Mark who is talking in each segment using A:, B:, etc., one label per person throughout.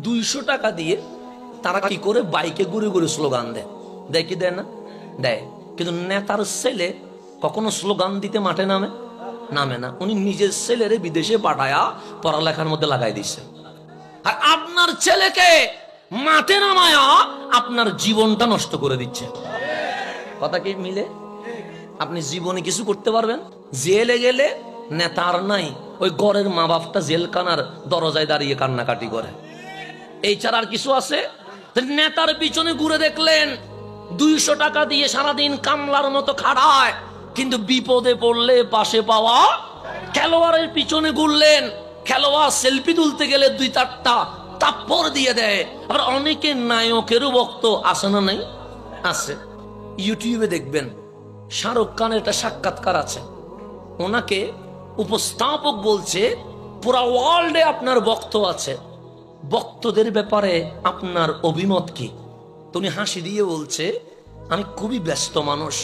A: 200 টাকা দিয়ে তারা কি করে বাইকে ঘুরে ঘুরে স্লোগান দেয়, দেয় কি দেয় না? দেয়। কিন্তু নেতার ছেলে কখনো স্লোগান দিতে মাঠে নামে না। উনি নিজের ছেলেরে বিদেশে পাঠায়া পড়ালেখার মধ্যে লাগাই দিচ্ছে। আর আপনার ছেলেকে মাঠে নামায়া আপনার জীবনটা নষ্ট করে দিচ্ছে। কথা কি মিলে? আপনি জীবনে কিছু করতে পারবেন? জেলে গেলে নেতা আর নাই, ওই ঘরের মা বাপটা জেলখানার দরজায় দাঁড়িয়ে কান্নাকাটি করে। এই ছাড়া আর কিছু আছে? নেতার পিছনে ঘুরে দেখলেন 200 টাকা দিয়ে সারাদিন কামলার মতো খাড়ায়, কিন্তু বিপদে পড়লে পাশে পাওয়া। খেলোয়াড়ের পিছনে ঘুরলেন, খেলোয়াড় সেলফি তুলতে গেলে 2-4টা তাপ্পর দিয়ে দেয়। আবার অনেকে নায়কেরও ভক্ত আছে না? নাই আছে। ইউটিউবে দেখবেন শাহরুখ খানের একটা সাক্ষাৎকার আছে, ওনাকে উপস্থাপক বলছে পুরা ওয়ার্ল্ডে আপনার ভক্ত আছে, ভক্তদের ব্যাপারে আপনার অভিমত কি? তুমি হাসি দিয়ে বলছে, আমি খুবই ব্যস্ত মানুষ,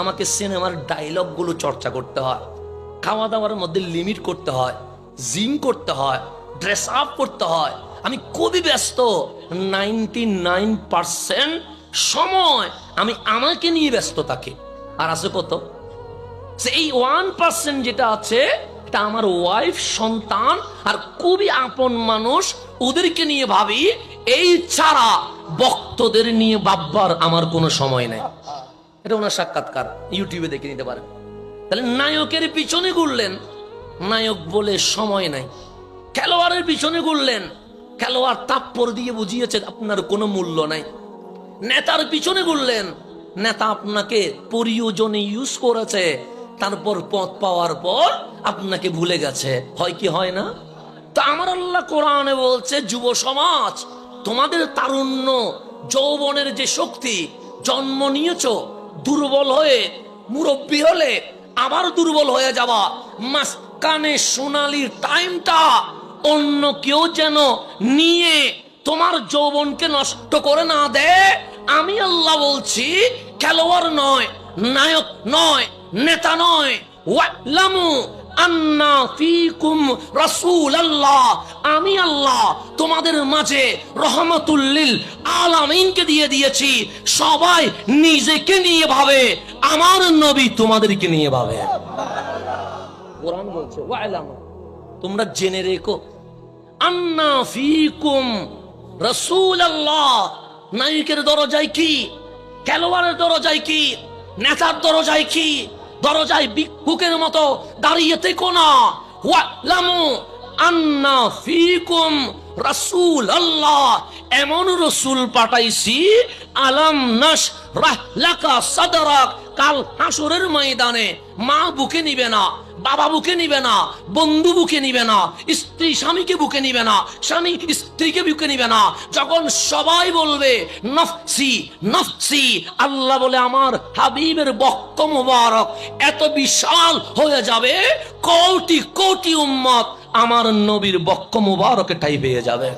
A: আমাকে সিনেমার ডায়লগ গুলো চর্চা করতে হয়, খাওয়া দাওয়ার মধ্যে লিমিট করতে হয়, জিম করতে হয়, ড্রেস আপ করতে হয়, আমি খুবই ব্যস্ত। 99% সময় আমি আমাকে নিয়ে ব্যস্ত থাকি। আর আছে কত? এই 1% যেটা আছে এটা আমার ওয়াইফ, সন্তান আর খুবই আপন মানুষ, ওদেরকে নিয়ে ভাবি। এই ছাড়া ভক্তদের নিয়ে ভাববার আমার কোনো সময় নেই। এটা ওনার সাক্ষাৎকার, ইউটিউবে দেখে নিতে পারেন। তাহলে নায়কের পিছনে ঘুরলেন, নায়ক বলে সময় নাই। খেলোয়াড়ের পিছনে ঘুরলেন, খেলোয়াড় তাপ্পর দিয়ে বুঝিয়েছে আপনার কোনো মূল্য নাই। নেতার পিছনে ঘুরলেন, নেতা আপনাকে প্রয়োজনে ইউজ করেছে, তারপর পথ পাওয়ার পর আপনাকে ভুলে গেছে। হয় কি হয় না? তা আমার আল্লাহ কোরআনে বলছে, যুব সমাজ, তোমাদের তারুণ্য যৌবনের যে শক্তি, জন্ম নিয়েছো দুর্বল হয়ে, মুরব্বী হলে আবার দুর্বল হয়ে যাবা। মাঝখানে সোনালির টাইমটা অন্য কেউ যেন নিয়ে তোমার যৌবনকে নষ্ট করে না দেয়। আমি আল্লাহ বলছি, খেলোয়াড় নয়, নায়ক নয়, নেতা নয়, ওয়ালামু আন্না ফীকুম রাসূলুল্লাহ, আমি আল্লাহ তোমাদের মাঝে রহমাতুল লিল আলামিনকে দিয়ে দিয়েছি। সবাই নিজেকে নিয়ে ভাবে, আমার নবী তোমাদেরকে নিয়ে ভাবে। কোরআন বলছে, ওয়ালামু, তোমরা জেনে রেখো, আন্না ফীকুম রাসূলুল্লাহ। নায়কের দরজায় কি, খেলোয়াড়ের দরজায় কি, নেতার দরজায় কি? দরজায় ভিক্ষুকের মতো দাঁড়িয়ে থেকো না। ওয়ালামু আন্না ফীকুম রাসূলুল্লাহ, এমন রাসূল পাঠাইছি, আলাম নাশরাহ লাকা সাদরাক। কাল হাসরের ময়দানে মা বুকে নিবে না, বাবা বুকে নিবে না, বন্ধু বুকে নিবে না, স্ত্রী স্বামীকে বুকে নিবে না, স্বামী স্ত্রীকে বুকে নিবে না। যখন সবাই বলবে নফসি নফসি, আল্লাহ বলে আমার হাবিবের বক্ষ মুবারক এত বিশাল হয়ে যাবে, কোটি কোটি উম্মত আমার নবীর বক্ষ মুবারকে ঠাঁই পেয়ে যাবে।